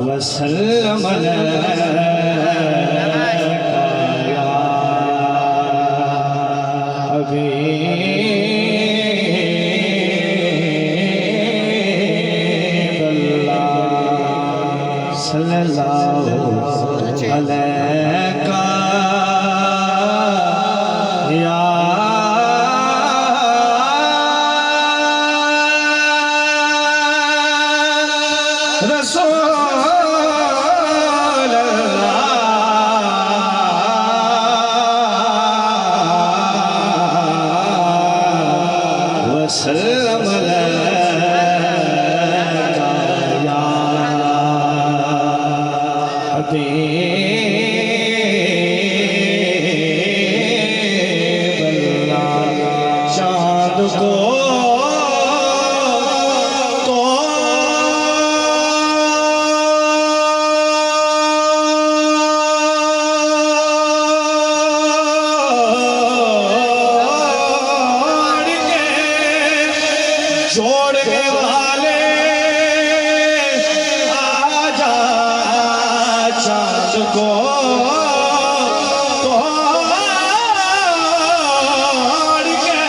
वसल्लम जोड़ने वाले आजा चांद को तोड़ के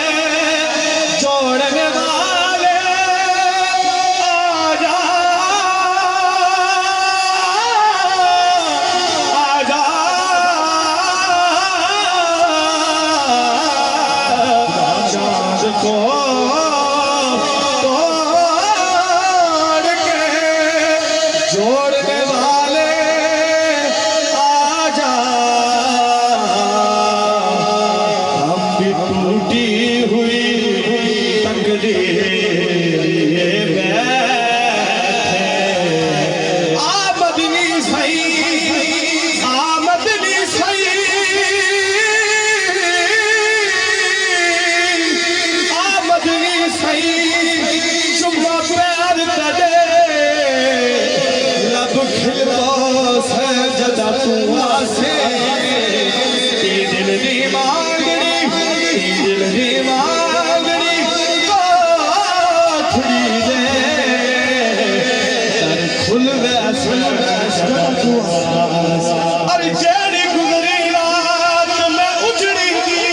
जोड़ने वाले आजा आजा चांद को जोड़ने वाले आजा हम भी टूटी हुई तकदीर आमदनी सही आमदनी सही आमदनी सही चुम्मा प्यार करे जदा तू आसे दिल दी मांगनी थोड़ी दे सर खुल वैसे तू अरे जेड़ी गुजरी रात में उजड़ी की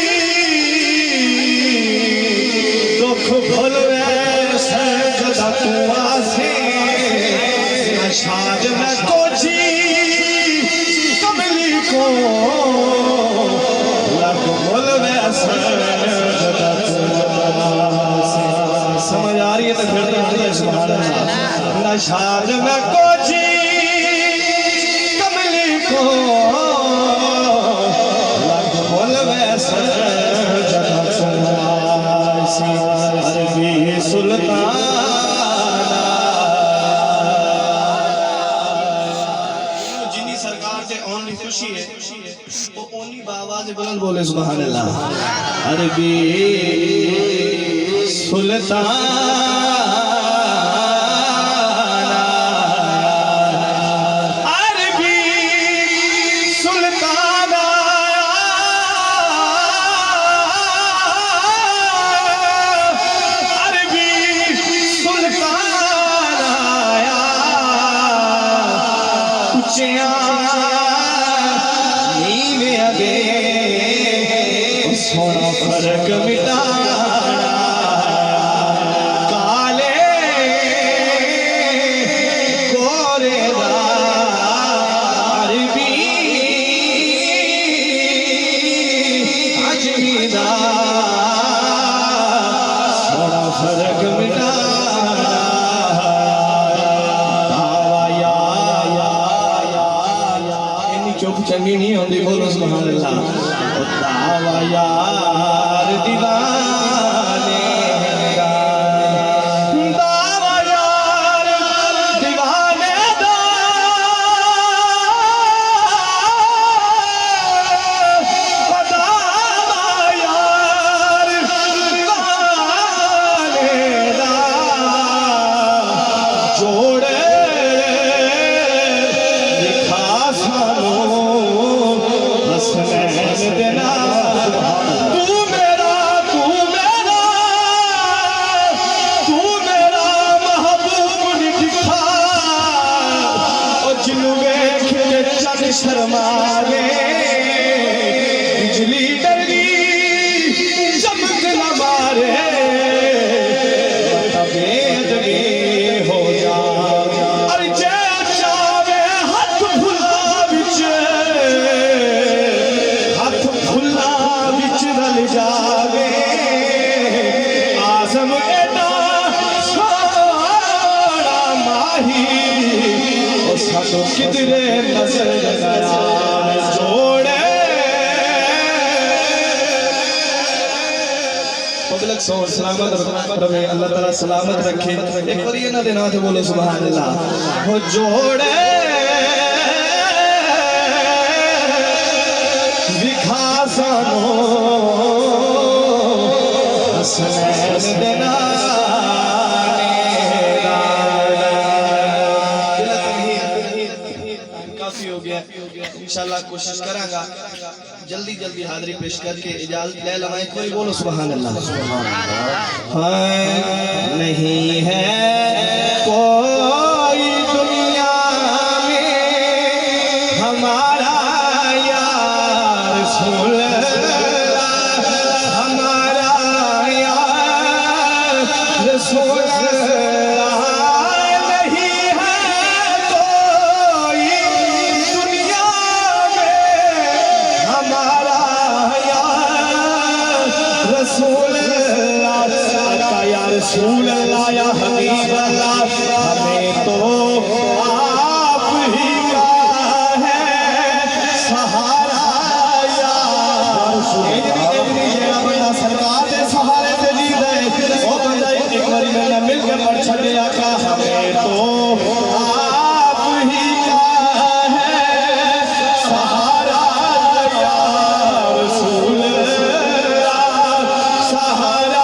दुख भूल वैसे जदा तू आसे शाद में कोची कमली को लग बोल समझ आ रही है तो फिर तो शाद में कोची कमली को लग बोल अरबी सुल्तान खुशी है वो ओनी बाबा से बुलंद बोले सुभान अल्लाह अरबी सुल्तान आया ऊंचिया सोना फर्क मिटाना काले गोरे अरबी अजमीदा सोना फर्क मिटाना इन्नी चुप चंगी नहीं होती बोलो सुभान अल्लाह यार दीवाने दावा यार दीवाने दा दावा यार दीवाने दा जोड़े लिखा सानो हसनैन देना तू मेरा शर्मावे बिजली डरगी चमक न मारे मतभेद में हो जावे अरे जे चावे हाथ फुला विच रल जावे आजम एडा सोना माही सानू किधरे नजर जोड़े पब्लिक सो सलामत रहे अल्लाह ताला सलामत रखे एक बार ये ना देना थे बोलो सुभान अल्लाह हो जोड़े दिखा सानो हसनैन देना इंशाल्लाह कोशिश करांगा जल्दी जल्दी हाजिरी पेश करके इजाजत ले लवाए कोई बोलो सुभान अल्लाह नहीं है कोई दुनिया में हमारा यार रसूल हमारा यार रसूल रसूल अल्लाह या हबीब अल्लाह हमें तो आप ही का है सहारा यार बंदा सरकार के सहारे से जी गए वो बंदा एक बार मैंने मिलकर पढ़ छड़े आका हमें तो आप ही का है सहारा यार रसूल सहारा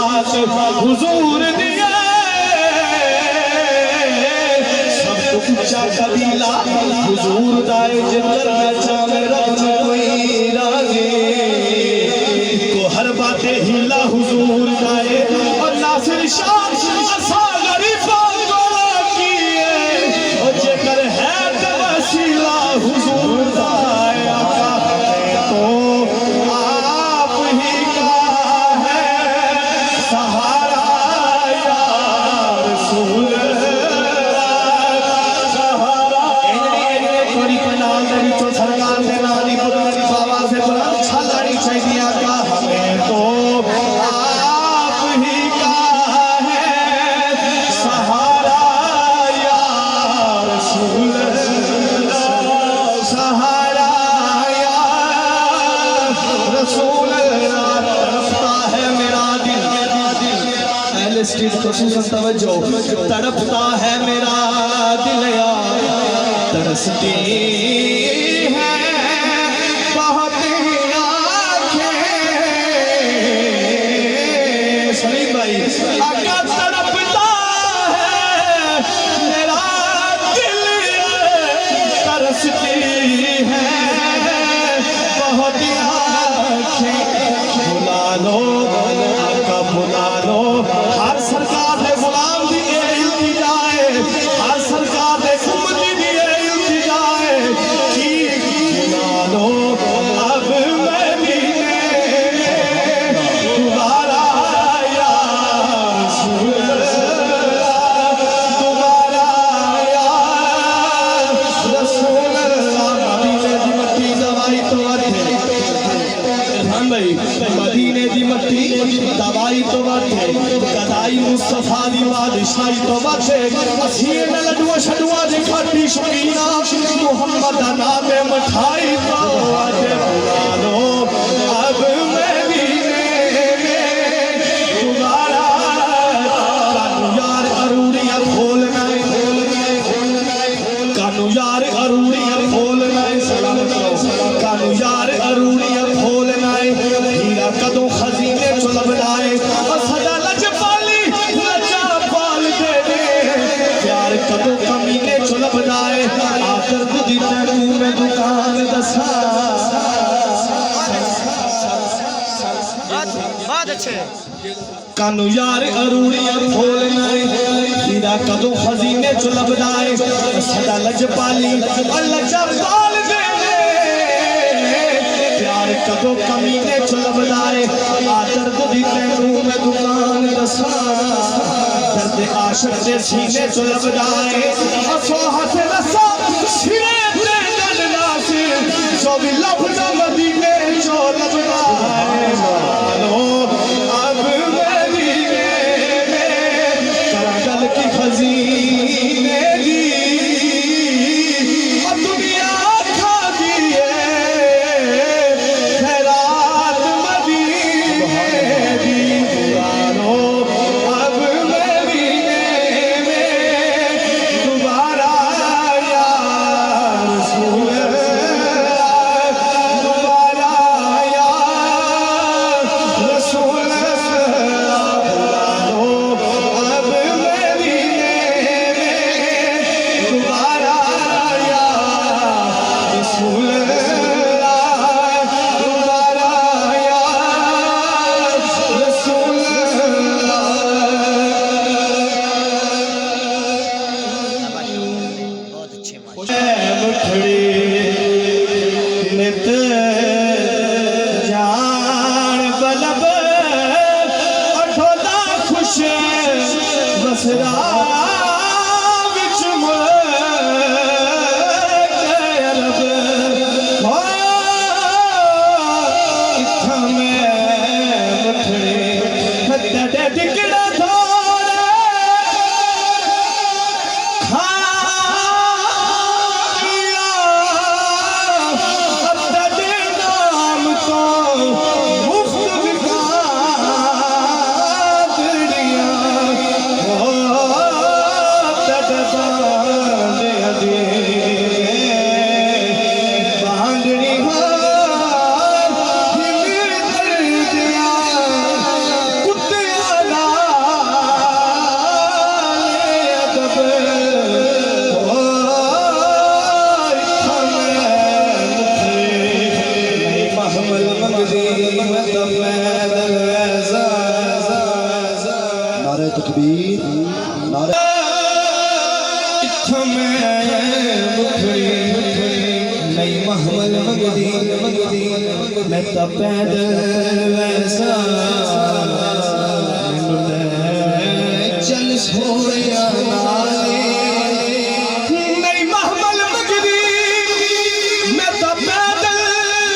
हुजूर दिए सब तो ऊंचा कबीला हुजूर दाए जिंदर में चावे रब कोई रागे को हर बातें हिला हुजूर दाए और नासिर शाह असा गरीबा किए और जेकर है वसीला हुजूर दाए आका तो आप ही का है सहारा यार रसूल सहारा कोरी पनाल दरी तो सरकार ने नाली पुरानी बाबा से बुलंद छलाड़ी चाहिए आका हमें तो आप ही का है सहारा यार रसूल सहारा यार रसूल तड़पता है मेरा दिल अहले स्ट्रीट खुसूसन तवज्जो तड़पता है मेरा दिल यार तरसती है बहुत आँखें सलीम भाई आका तड़पता है मेरा दिल तरसती है बहुत आँखें बुला लो आका बुला लो हर सरकार ने गुलाम दिए इल्तिजाए हर सरकार ने उम्मती दिए इल्तिजाए ठीक बुला लो अब मैं भी दोबारा यार रसूल दोबारा यार रसूल मदीने दी मट्टी दवाई तो भाई मदीने दी मट्टी दवाई तो बाटे कदाई मुस्तफा दी बादशाही तो बाटे असीए न लडुआ छडुआ दे खाटी शकीना मोहम्मद नाम मठाई तो आजे बुला लो अब मैं भी दोबारा यार अरूरिया खोल सानू यार अरूरी खोलना हीरा कदों खजीने च लभदा है सदा लजपाली लजपाल दे प्यार कदों कमीने च लभदा है आदर दी तैनू मैं दुकान दसा दर्द आशिक दे सीने च लभदा है असो हथ दसा सिरे ते डलना से जो भी लभदा मदीने चो लभदा है मानो अब मदीने में करागल की खजीने दी दुनिया खा दिए खैरात मदीने दी पुरानो अब मदीने में दोबारा या रसूल दोबारा या रसूल पुरानो अब मदीने में दोबारा या रसूल दोबारा या रसूल मुठड़ी नित जान बलब अठोदा खुश बसरा विच मुरब हो इत्थां मैं मुठड़ी हत्ते टिकड़ा थोड़ा खाया अब्दे नाम तो मुफ्त बिका दुनिया हो तड़पाने दे बांधनी नारे तकबीर नारे नहीं महमल मंगदी मैं तो पैदल वैसा मैनू ले चल सोया नाले नहीं महमल मंगदी मैं तो पैदल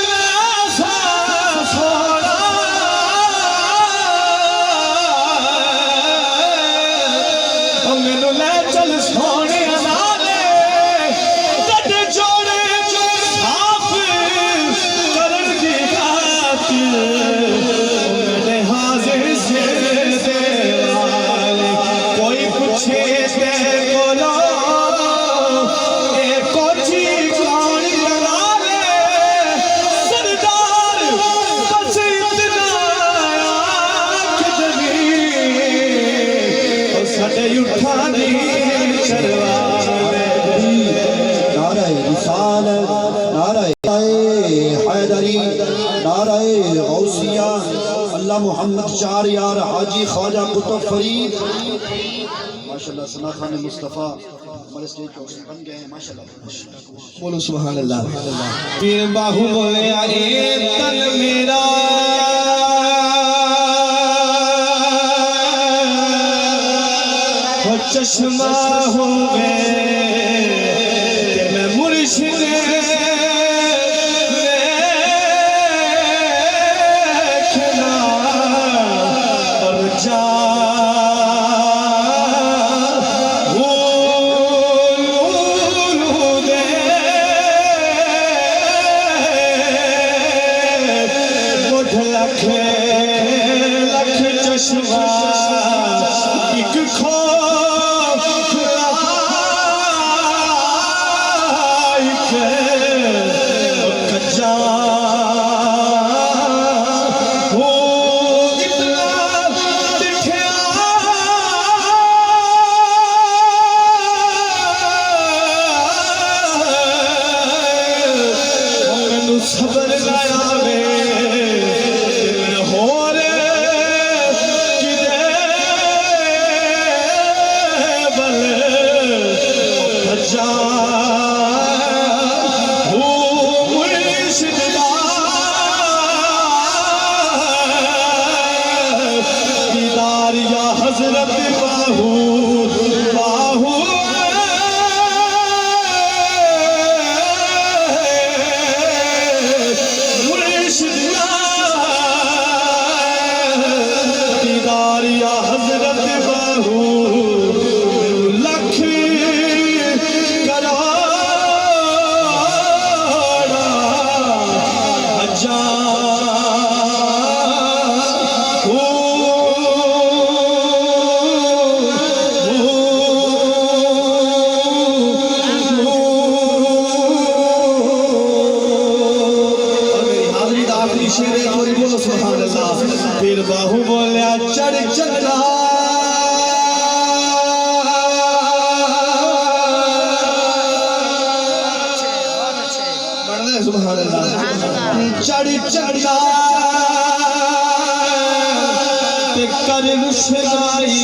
वैसा सोना मैनू ले चल सोने नाले गड्डे जोड़े साफ करन दी खातिर मैंने हाजिर से दे वाले कोई पूछे ते बोलो ए कोची कौन लगा ले सरदार बस इतना आँख जगी सटे उठा दी चरवा नारे रिसालत नारे हैदरी नारे गौसिया अल्लाह मोहम्मद चार यार हाजी ख्वाजा कुतुब फरीद माशाल्लाह सना खान मुस्तफ़ा हमारे स्टेज पे बन गए हैं माशाल्लाह बोलो सुभान अल्लाह पीर बाहु बोले आए तन मेरा हो चश्मा हो गए कि मैं मुर्शिद देखना और जा दे मुठ लख लख चश्मा एक खो हजरत बाहू बाहू दीदार या हजरत बाहू लख करोड़ा हजार शेरे थोड़ी बोलो सुभान अल्लाह। फिर बाहू बोलिया चढ़ चला सुभान अल्लाह। चढ़ चला कर रुशनाई